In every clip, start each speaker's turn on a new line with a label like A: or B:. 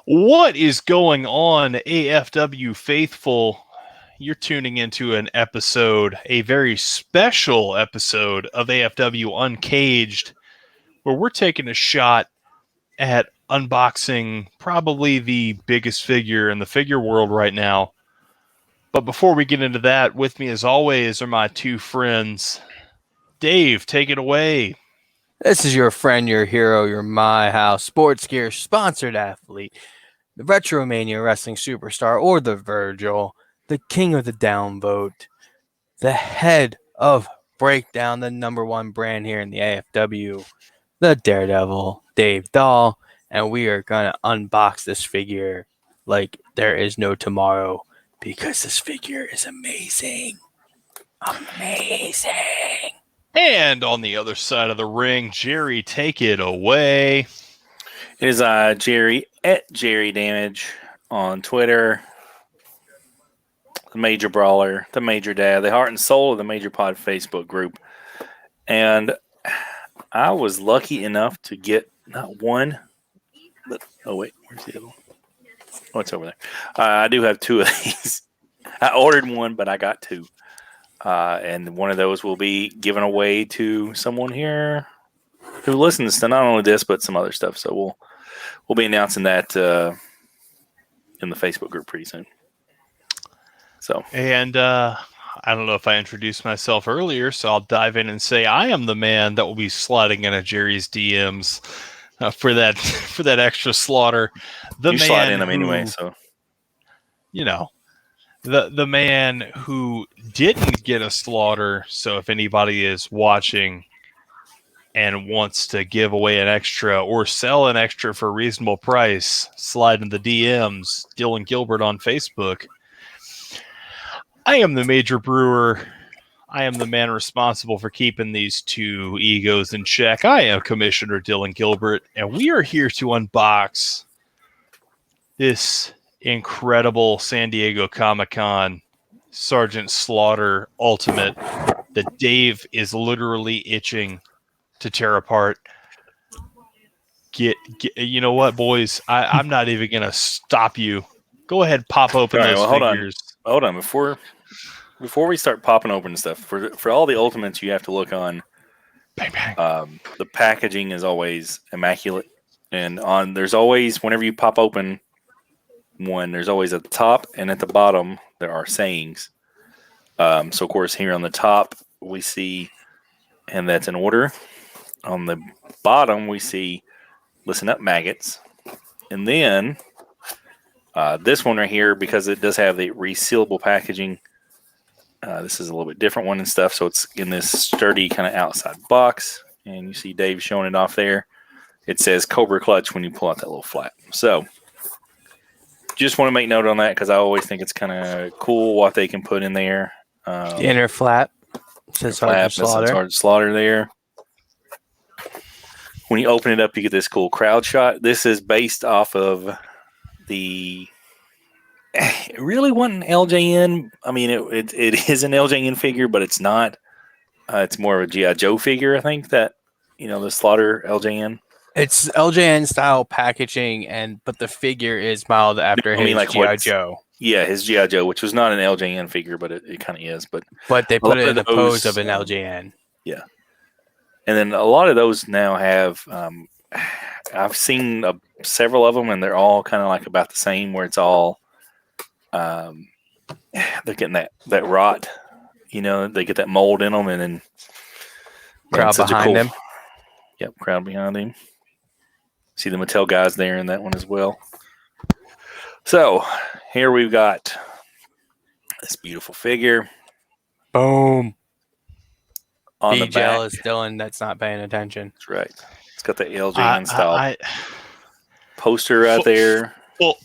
A: What is going on, AFW faithful? You're tuning into an episode, a very special episode of AFW Uncaged, where we're taking a shot at unboxing probably the biggest figure in the figure world right now. But before we get into that, with me as always are my two friends. Dave, take it away.
B: This is your friend, your hero, your My House Sports Gear sponsored athlete, the Retromania Wrestling Superstar, or the Virgil, the king of the downvote, the head of Breakdown, the number one brand here in the AFW, the Daredevil, Dave Dahl, and we are going to unbox this figure like there is no tomorrow because this figure is amazing. Amazing.
A: And on the other side of the ring, Jerry, take it away.
C: It is Jerry at Jerry Damage on Twitter. The Major Brawler, the Major Dad, the heart and soul of the Major Pod Facebook group. And I was lucky enough to get not one, but oh wait, where's the other one? Oh, it's over there. I do have two of these. I ordered one, but I got two. And one of those will be given away to someone here who listens to not only this but some other stuff. So we'll be announcing that in the Facebook group pretty soon. So
A: and I don't know if I introduced myself earlier, so I'll dive in and say I am the man that will be sliding into Jerry's DMs for that extra slaughter.
C: You slide in them anyway, so
A: you know. The man who didn't get a slaughter, so if anybody is watching and wants to give away an extra or sell an extra for a reasonable price, slide in the DMs, Dylan Gilbert on Facebook. I am the Major Brewer. I am the man responsible for keeping these two egos in check. I am Commissioner Dylan Gilbert, and we are here to unbox this incredible San Diego Comic-Con Sergeant Slaughter Ultimate that Dave is literally itching to tear apart. Get you know what, boys? I'm not even gonna stop you. Go ahead, pop open those figures.
C: Hold on. Before we start popping open stuff, for all the Ultimates, you have to look on.
A: Bang bang.
C: The packaging is always immaculate, and there's always, whenever you pop open one, there's always at the top and at the bottom there are sayings. So of course here on the top we see, and that's in order. On the bottom we see, listen up maggots. And then this one right here, because it does have the resealable packaging, this is a little bit different one and stuff, so it's in this sturdy kind of outside box, and you see Dave showing it off there. It says Cobra Clutch when you pull out that little flap. So just want to make note on that because I always think it's kind of cool what they can put in there.
B: The inner flap says Sergeant Slaughter.
C: Sergeant Slaughter there. When you open it up, you get this cool crowd shot. This is based off of the. It really wasn't LJN. I mean, it is an LJN figure, but it's not. It's more of a G.I. Joe figure, I think, that, the Slaughter LJN.
B: It's LJN style packaging, but the figure is modeled after his G.I. Joe.
C: Yeah, his G.I. Joe, which was not an LJN figure, but it kind of is. But
B: they put it in the pose of an LJN.
C: Yeah. And then a lot of those now have, I've seen several of them, and they're all kind of like about the same, where it's all, they're getting that rot, they get that mold in them, and then
B: crowd behind them.
C: Yep, crowd behind him. See the Mattel guys there in that one as well. So here we've got this beautiful figure.
B: Boom.
C: On
B: Be
C: the back.
B: jealous, Dylan, that's not paying attention.
C: That's right. It's got the LJN style poster right there.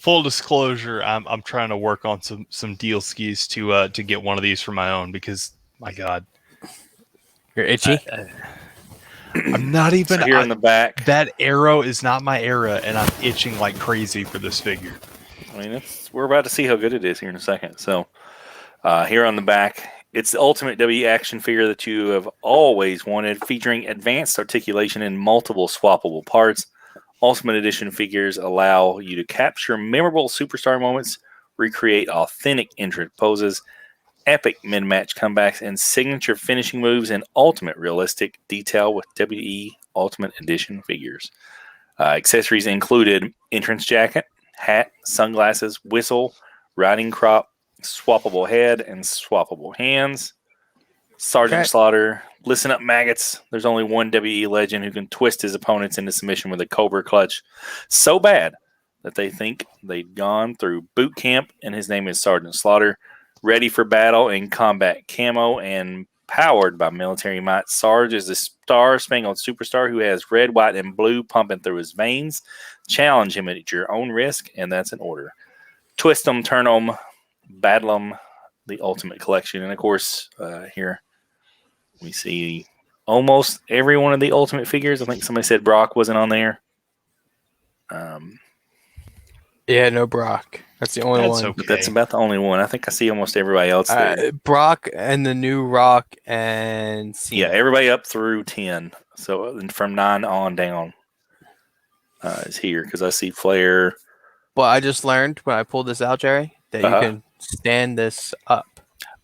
A: Full disclosure, I'm trying to work on some deal skis to get one of these for my own because, my God.
B: You're itchy?
A: I'm not even
C: here in the back.
A: That arrow is not my era, and I'm itching like crazy for this figure.
C: I mean, we're about to see how good it is here in a second. So, here on the back, it's the Ultimate W action figure that you have always wanted, featuring advanced articulation in multiple swappable parts, Ultimate Edition figures allow you to capture memorable superstar moments, recreate authentic entrance poses, epic mid-match comebacks, and signature finishing moves in ultimate realistic detail with WWE Ultimate Edition figures. Accessories included entrance jacket, hat, sunglasses, whistle, riding crop, swappable head, and swappable hands. Sergeant Slaughter, listen up, maggots. There's only one WWE legend who can twist his opponents into submission with a Cobra clutch so bad that they think they'd gone through boot camp, and his name is Sergeant Slaughter. Ready for battle in combat camo and powered by military might, Sarge is a star-spangled superstar who has red, white, and blue pumping through his veins. Challenge him at your own risk, and that's an order. Twist 'em, turn 'em, battle 'em, the Ultimate Collection. And, of course, here we see almost every one of the Ultimate figures. I think somebody said Brock wasn't on there.
B: Yeah, no Brock. That's the only one.
A: Okay.
C: But that's about the only one. I think I see almost everybody else there.
B: Brock and the new Rock and Cena.
C: Yeah, everybody up through 10. So from 9 on down is here because I see Flair.
B: Well, I just learned when I pulled this out, Jerry, that you can stand this up.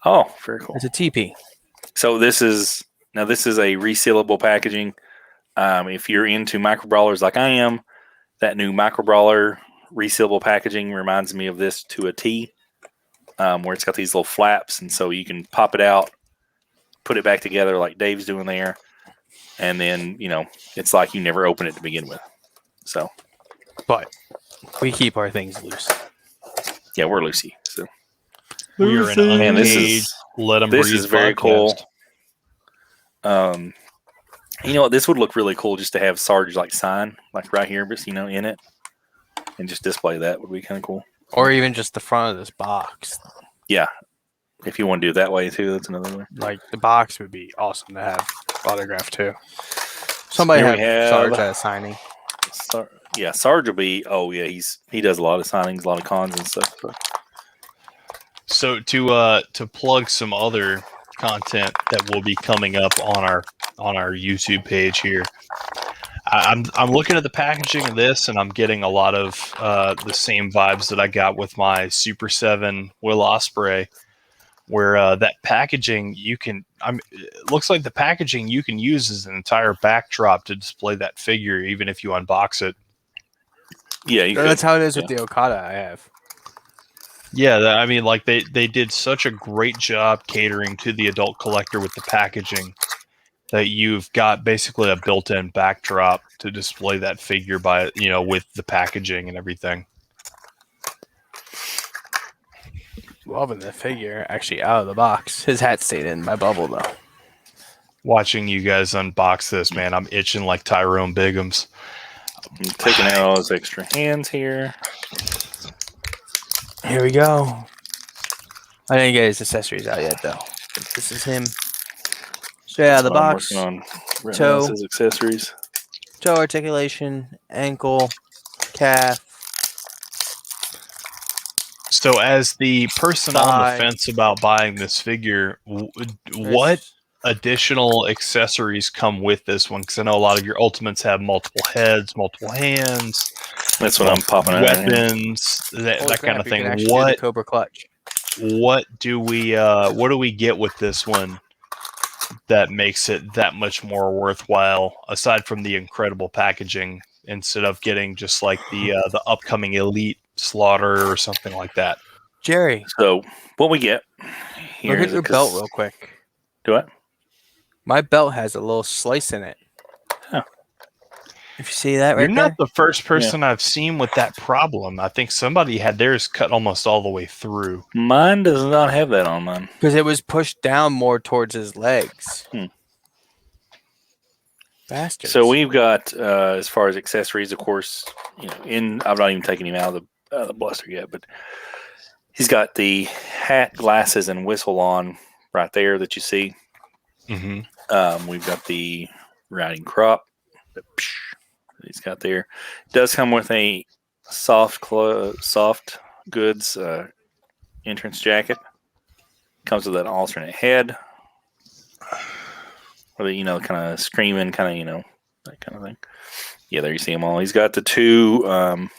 C: Oh, very cool.
B: It's a TP.
C: So this is a resealable packaging. If you're into micro brawlers like I am, that new micro brawler resealable packaging reminds me of this to a T, where it's got these little flaps, and so you can pop it out, put it back together like Dave's doing there, and then it's like you never open it to begin with. So,
B: but we keep our things loose.
C: Yeah, we're loosey. So
A: we are in Uncaged. Let 'em breathe.
C: This is very cool. You know what? This would look really cool just to have Sarge sign right here, but in it, and just display that would be kind of cool.
B: Or even just the front of this box.
C: Yeah, if you want to do it that way too, that's another way.
B: Like the box would be awesome to have autographed too. Somebody have Sarge at a signing.
C: Sarge will be. Oh yeah, he does a lot of signings, a lot of cons and stuff.
A: So to plug some other content that will be coming up on our YouTube page here. I'm looking at the packaging of this, and I'm getting a lot of the same vibes that I got with my Super 7 Will Ospreay, where that packaging it looks like the packaging you can use as an entire backdrop to display that figure, even if you unbox it.
C: Yeah,
B: that's how it is with the Okada I have.
A: Yeah, they did such a great job catering to the adult collector with the packaging that you've got basically a built-in backdrop to display that figure with the packaging and everything.
B: Loving the figure actually out of the box. His hat stayed in my bubble though.
A: Watching you guys unbox this, man, I'm itching like Tyrone Biggums.
C: I'm taking out all those extra hands here.
B: Here we go. I didn't get his accessories out yet though. This is him. Straight out of the box.
C: I'm working on his accessories.
B: Toe articulation, ankle, calf.
A: So, as the person on the fence about buying this figure, what additional accessories come with this one? Because I know a lot of your Ultimates have multiple heads, multiple hands.
C: That's what I'm popping out.
A: Weapons, that kind of thing.
B: What Cobra clutch?
A: What do we get with this one that makes it that much more worthwhile, aside from the incredible packaging, instead of getting just like the upcoming Elite Slaughter or something like that?
B: Jerry.
C: So what we get here,
B: look at your belt real quick.
C: Do it.
B: My belt has a little slice in it.
C: Huh.
B: If you see that right
A: You're not the first person I've seen with that problem. I think somebody had theirs cut almost all the way through.
C: Mine does not have that on mine.
B: Because it was pushed down more towards his legs. Bastards.
C: So we've got, as far as accessories, of course, I'm not even taking him out of the blister yet, but he's got the hat, glasses, and whistle on right there that you see.
A: Mm-hmm.
C: We've got the riding crop that he's got there. It does come with a soft goods entrance jacket. Comes with an alternate head. Or the, kind of screaming, that kind of thing. Yeah, there you see them all. He's got the two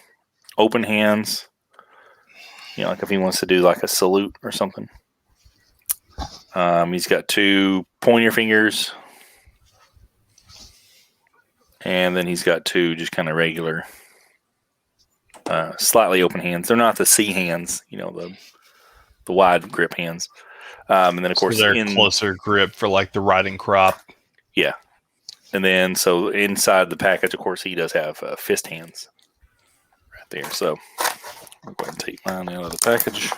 C: open hands. You know, like if he wants to do like a salute or something. He's got two pointer fingers. And then he's got two just kind of regular, slightly open hands. They're not the C hands, you know, the wide grip hands. And then, of course,
A: they're closer grip for like the riding crop.
C: Yeah. And then, so inside the package, of course, he does have fist hands right there. So I'll go ahead and take mine out of the package.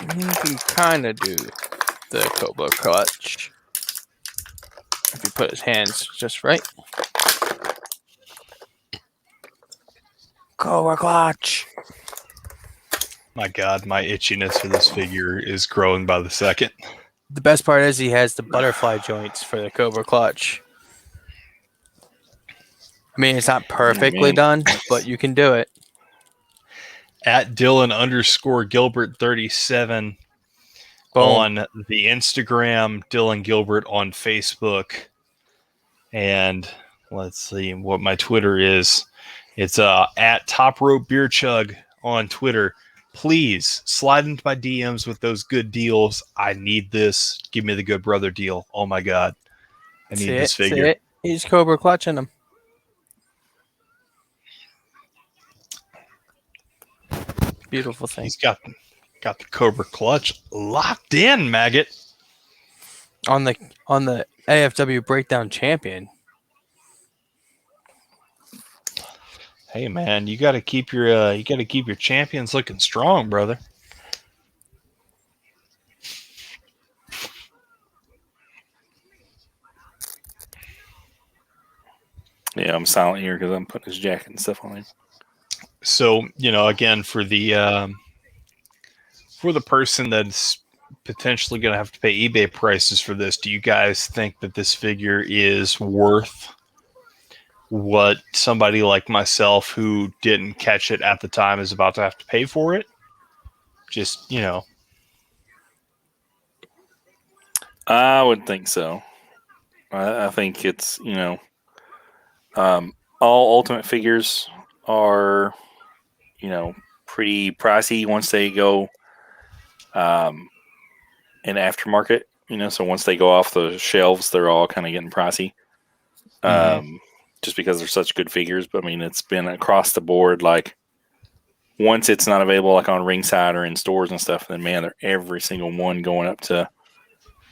B: You can kind of do the Cobra clutch if you put his hands just right. Cobra clutch.
A: My God, my itchiness for this figure is growing by the second.
B: The best part is he has the butterfly joints for the Cobra clutch. I mean, it's not perfectly done, but you can do it.
A: At Dylan_Gilbert37 on the Instagram, Dylan Gilbert on Facebook, and let's see what my Twitter is. It's at Top Rope Beer Chug on Twitter. Please slide into my DMs with those good deals. I need this. Give me the good brother deal. Oh my God, I need this figure.
B: He's Cobra clutching him. Beautiful thing.
A: He's got the Cobra clutch locked in, maggot.
B: On the AFW Breakdown Champion.
A: Hey man, you got to keep your champions looking strong, brother.
C: Yeah, I'm silent here because I'm putting his jacket and stuff on him.
A: So, you know, again, for the person that's potentially going to have to pay eBay prices for this, do you guys think that this figure is worth what somebody like myself who didn't catch it at the time is about to have to pay for it? Just, you know.
C: I would think so. I think it's, you know, all Ultimate figures are, you know, pretty pricey once they go in aftermarket, you know, so once they go off the shelves, they're all kind of getting pricey. Just because they're such good figures. But I mean, it's been across the board. Like once it's not available, like on Ringside or in stores and stuff, then man, they're every single one going up to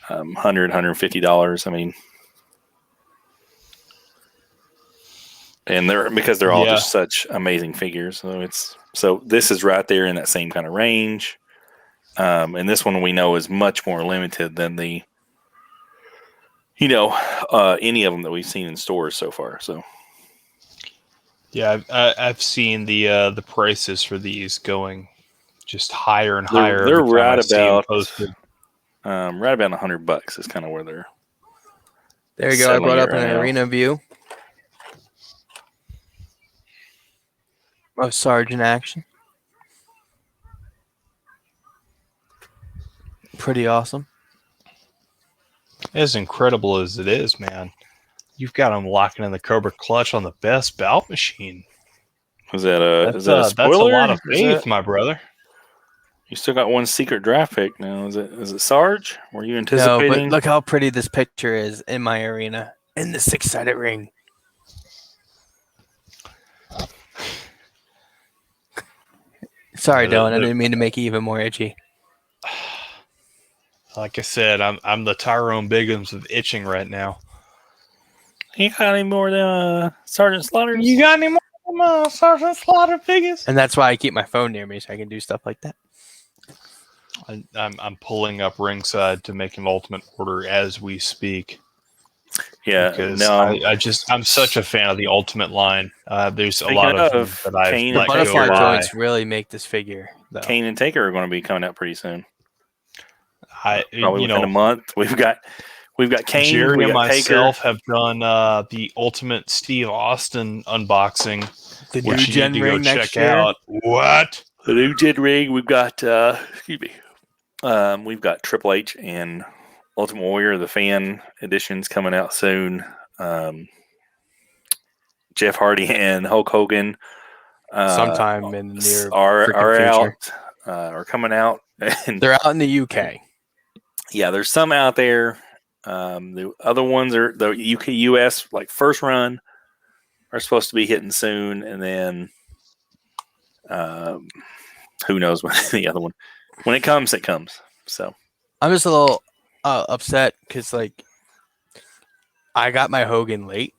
C: $100, $150. I mean, and they're all just such amazing figures. So this is right there in that same kind of range. And this one we know is much more limited than the, you know, any of them that we've seen in stores so far. So,
A: yeah, I've seen the prices for these going just higher and higher.
C: They're right about
A: posted.
C: right about $100 is kind of where they're.
B: There you go. I brought up an arena view. Oh, Sergeant action. Pretty awesome.
A: As incredible as it is, man, you've got them locking in the Cobra clutch on the best bout machine.
C: Is that a spoiler?
A: That's a lot of faith, my brother.
C: You still got one secret draft pick now. Is it Sarge? Were you anticipating?
B: No, but look how pretty this picture is in my arena in the 6-sided ring. Sorry, Dylan. I didn't mean to make you even more itchy.
A: Like I said, I'm the Tyrone Biggums of itching right now.
C: You got any more than Sergeant Slaughter?
A: You got any more than Sergeant Slaughter figures?
B: And that's why I keep my phone near me so I can do stuff like that.
A: I'm pulling up Ringside to make an ultimate order as we speak.
C: Yeah,
A: because
C: no,
A: I'm such a fan of the Ultimate line. There's a lot of that I've
C: Kane
A: let
C: and
A: go
B: Butterfly
A: by.
B: joints really make this figure, though.
C: Kane and Taker are going to be coming out pretty soon.
A: You
C: Probably within
A: know,
C: a month. We've got Kane.
A: Jerry
C: we
A: and
C: got
A: myself
C: Taker.
A: have done the Ultimate Steve Austin unboxing,
B: The new
A: which you
B: gen
A: need to
B: ring
A: go
B: next
A: check
B: year.
A: out. What?
C: The new Gen ring. We've got excuse me. We've got Triple H and Ultimate Warrior, the fan edition's coming out soon. Jeff Hardy and Hulk Hogan
B: Sometime in the near
C: are
B: freaking future.
C: out, are coming out. And
B: They're out in the UK.
C: yeah, there's some out there. The other ones are the UK, US, like first run, are supposed to be hitting soon, and then who knows when the other one. When it comes, it comes. So
B: I'm just a little upset because like I got my Hogan late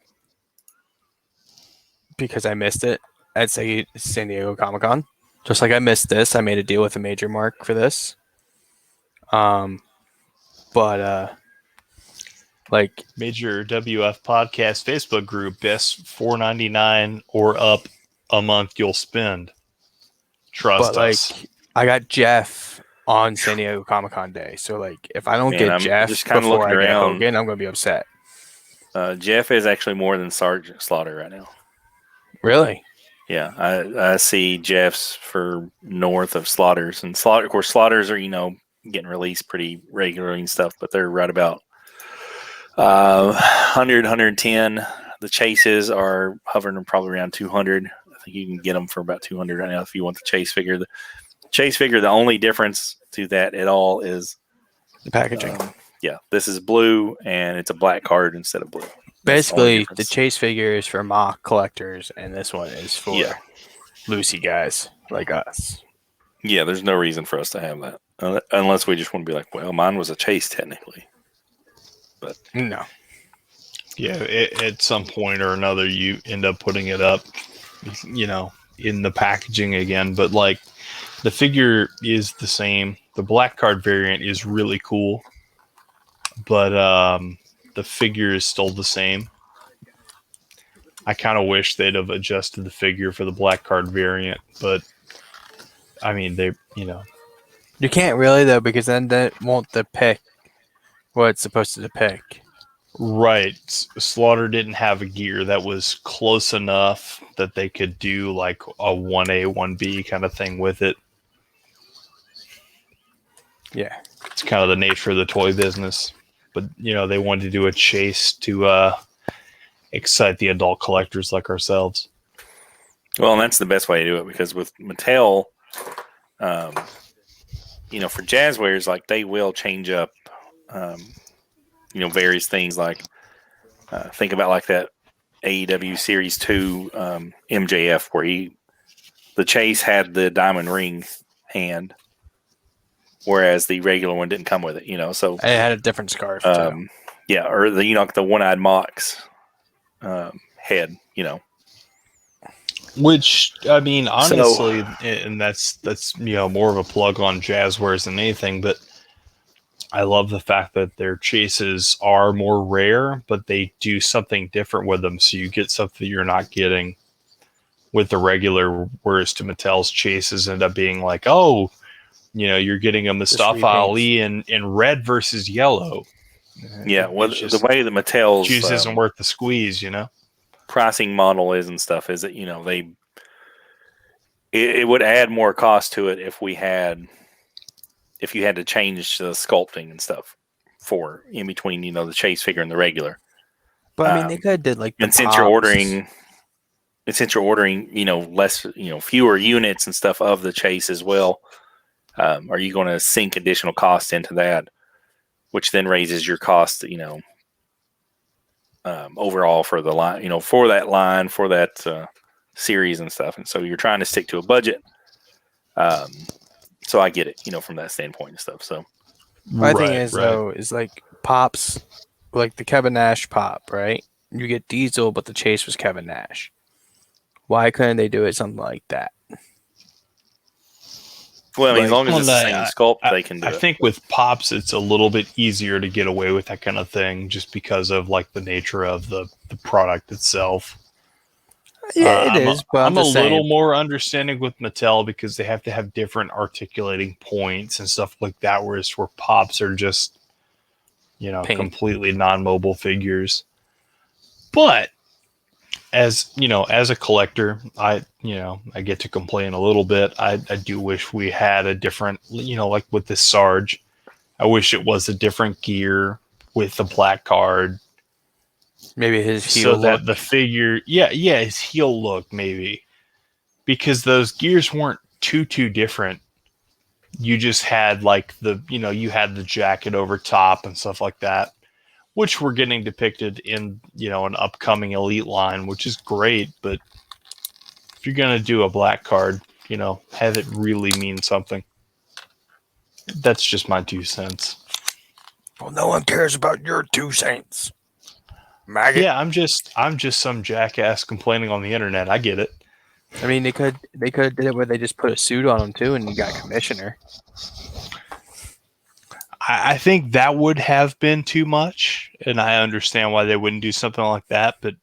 B: because I missed it at San Diego Comic-Con. Just like I missed this, I made a deal with a major mark for this. But like
A: Major WF Podcast Facebook group, best $4.99 or up a month you'll spend. Trust us.
B: like I got Jeff on San Diego Comic-Con day, so like if I don't
C: Man,
B: get
C: I'm
B: Jeff
C: just kinda
B: before
C: looking
B: I get
C: around.
B: Hogan, I'm gonna be upset.
C: Jeff is actually more than Sergeant Slaughter right now.
B: Really?
C: Yeah, I see Jeff's for north of Slaughters, and Slaughter, of course, Slaughters are getting released pretty regularly and stuff, but they're right about 100, 110. The chases are hovering probably around 200. I think you can get them for about 200 right now if you want the chase figure. The chase figure, the only difference to that at all is
B: The packaging.
C: yeah, this is blue and it's a black card instead of blue. That's the only
B: Basically, the
C: difference.
B: chase figure is for mock collectors, and this one is for
C: Yeah.
B: Lucy guys like us.
C: Yeah, there's no reason for us to have that unless we just want to be like, well, mine was a chase technically. But
B: No.
A: Yeah, at some point or another, you end up putting it up, in the packaging again. But like, the figure is the same. The black card variant is really cool, but the figure is still the same. I kind of wish they'd have adjusted the figure for the black card variant, but I mean,
B: You can't really, though, because then that won't depict what it's supposed to depict.
A: right. Slaughter didn't have a gear that was close enough that they could do like a 1A, 1B kind of thing with it.
B: Yeah.
A: It's kind of the nature of the toy business. But, they wanted to do a chase to excite the adult collectors like ourselves.
C: well, and that's the best way to do it because with Mattel, for Jazzwares, like they will change up, various things. Like think about like that AEW Series 2 MJF where the chase had the diamond ring hand, whereas the regular one didn't come with it. So
B: It had a different scarf, too.
C: yeah, or the one-eyed Mox head.
A: Which, I mean, honestly, and that's more of a plug on Jazzwares than anything, but I love the fact that their chases are more rare, but they do something different with them, so you get something you're not getting with the regular, whereas to Mattel's chases end up being like, oh, you're getting a Mustafa Ali in red versus yellow.
C: Yeah, well, the way the Mattel's
A: juice isn't worth the squeeze,
C: pricing model is and stuff is that it would add more cost to it if you had to change the sculpting and stuff for in between the chase figure and the regular.
B: But I mean, they could have did like the
C: and since you're ordering less fewer units and stuff of the chase as well, are you going to sink additional cost into that, which then raises your cost overall for the line, for that line, for that series and stuff. And so you're trying to stick to a budget. So I get it, from that standpoint and stuff. So
B: my thing is though, is like Pops, like the Kevin Nash pop, right? You get Diesel, but the chase was Kevin Nash. Why couldn't they do it something like that?
C: Well, I mean, as long as it's the same sculpt, they can do it.
A: I think with Pops, it's a little bit easier to get away with that kind of thing just because of like the nature of the product itself.
B: Yeah, it is. But
A: I'm a little more understanding with Mattel because they have to have different articulating points and stuff like that, whereas for Pops are just, completely non-mobile figures. But as a collector, I get to complain a little bit. I do wish we had a different, like with this Sarge, I wish it was a different gear with the black card.
B: Maybe his heel
A: So that
B: look.
A: the figure, his heel look maybe. Because those gears weren't too different. You just had like you had the jacket over top and stuff like that, which we're getting depicted in, an upcoming Elite line, which is great. But if you're going to do a black card, have it really mean something. That's just my 2 cents.
B: Well, no one cares about your 2 cents. Maggot.
A: Yeah, I'm just some jackass complaining on the internet. I get it.
B: I mean, they could have did it where they just put a suit on him too, and you got commissioner.
A: I think that would have been too much, and I understand why they wouldn't do something like that. But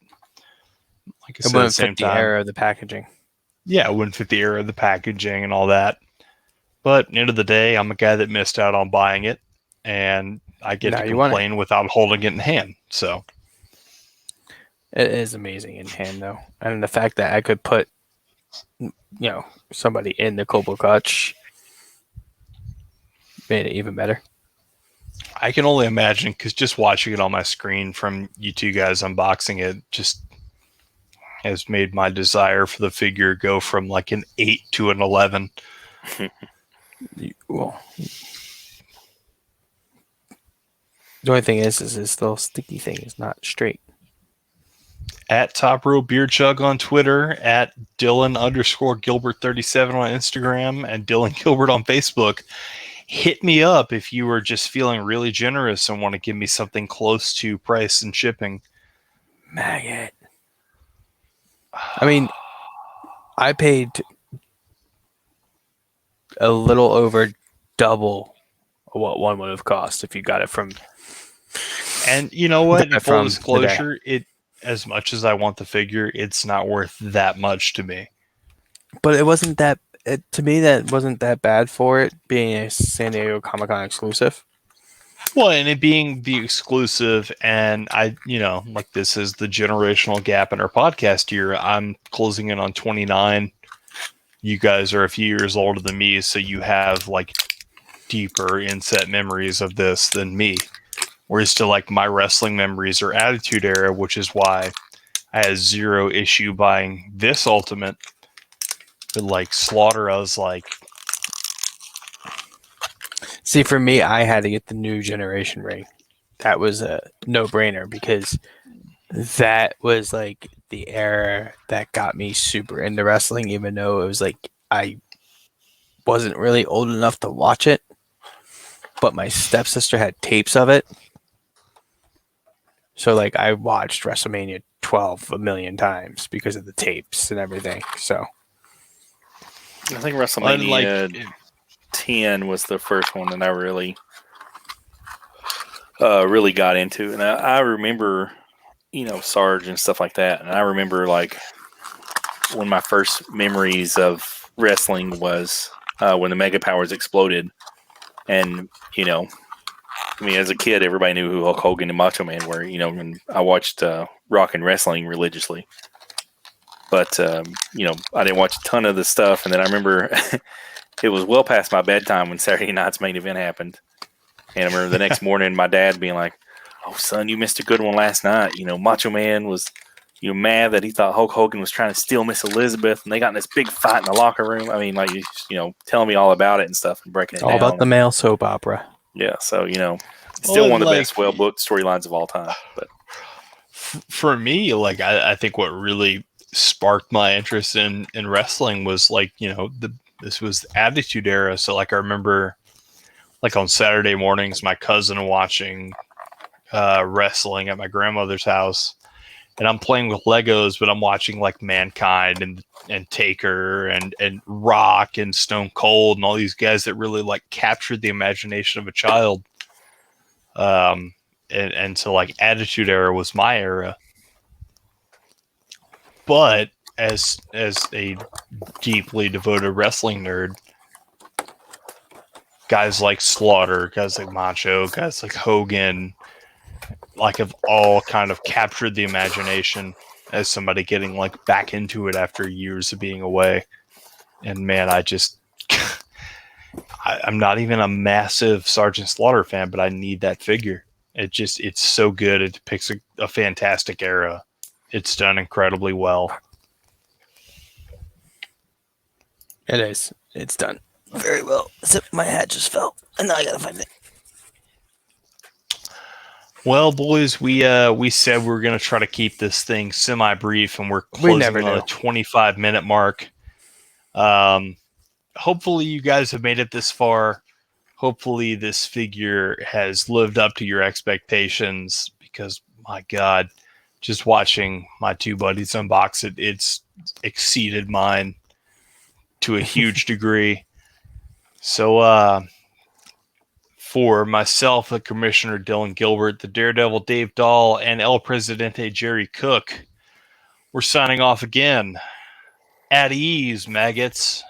A: like I said, at the same time,
B: the era of the packaging.
A: Yeah, it wouldn't fit the era of the packaging and all that. But at the end of the day, I'm a guy that missed out on buying it, and I get to complain without holding it in hand. So
B: it is amazing in hand, though, and the fact that I could put, somebody in the Cobra Clutch made it even better.
A: I can only imagine, because just watching it on my screen from you two guys unboxing it just has made my desire for the figure go from like an 8 to an 11.
B: Well, the only thing is this little sticky thing is not straight.
A: At Top Row Beer Chug on Twitter, at Dylan_Gilbert37 on Instagram, and Dylan Gilbert on Facebook. Hit me up if you were just feeling really generous and want to give me something close to price and shipping.
B: Maggot. I mean, I paid a little over double what one would have cost if you got it from.
A: And you know what? In full disclosure, as much as I want the figure, it's not worth that much to me.
B: But it wasn't that. To me, that wasn't that bad for it being a San Diego Comic-Con exclusive.
A: Well, and it being the exclusive, and this is the generational gap in our podcast year. I'm closing in on 29. You guys are a few years older than me, so you have like deeper inset memories of this than me. Whereas to like my wrestling memories are Attitude Era, which is why I had zero issue buying this Ultimate. But like Slaughter, I was like,
B: see, for me, I had to get the new generation ring. That was a no-brainer because that was like the era that got me super into wrestling, even though it was like I wasn't really old enough to watch it, but my stepsister had tapes of it. So like I watched WrestleMania 12 a million times because of the tapes and everything. So
C: I think WrestleMania 10 was the first one that I really got into. And I remember, Sarge and stuff like that. And I remember like one of my first memories of wrestling was when the Mega Powers exploded. And, as a kid, everybody knew who Hulk Hogan and Macho Man were, and I watched rock and wrestling religiously. But, I didn't watch a ton of the stuff. And then I remember it was well past my bedtime when Saturday night's main event happened. And I remember the next morning my dad being like, "Oh, son, you missed a good one last night. Macho Man was mad that he thought Hulk Hogan was trying to steal Miss Elizabeth. And they got in this big fight in the locker room." I mean, like, telling me all about it and stuff and breaking it down.
B: All about the male soap opera.
C: Yeah. So, still one of the best well-booked storylines of all time. But
A: for me, like, I think what really sparked my interest in wrestling was like, this was the Attitude Era. So like, I remember like on Saturday mornings, my cousin watching wrestling at my grandmother's house, and I'm playing with Legos, but I'm watching like Mankind and Taker and Rock and Stone Cold and all these guys that really like captured the imagination of a child. And so like Attitude Era was my era. But as a deeply devoted wrestling nerd, guys like Slaughter, guys like Macho, guys like Hogan, like have all kind of captured the imagination as somebody getting like back into it after years of being away. And man, I just I'm not even a massive Sergeant Slaughter fan, but I need that figure. It's so good. It depicts a fantastic era. It's done incredibly well.
B: It is. It's done very well. Except my hat just fell, and now I gotta find it.
A: Well, boys, we said we were going to try to keep this thing semi-brief, and we're
B: We
A: closing
B: never
A: on the
B: do.
A: 25-minute mark. Hopefully you guys have made it this far. Hopefully this figure has lived up to your expectations, because, my God, just watching my two buddies unbox it, it's exceeded mine to a huge degree. So, for myself, the Commissioner Dylan Gilbert, the Daredevil Dave Dahl, and El Presidente Jerry Cook, we're signing off again. At ease, maggots.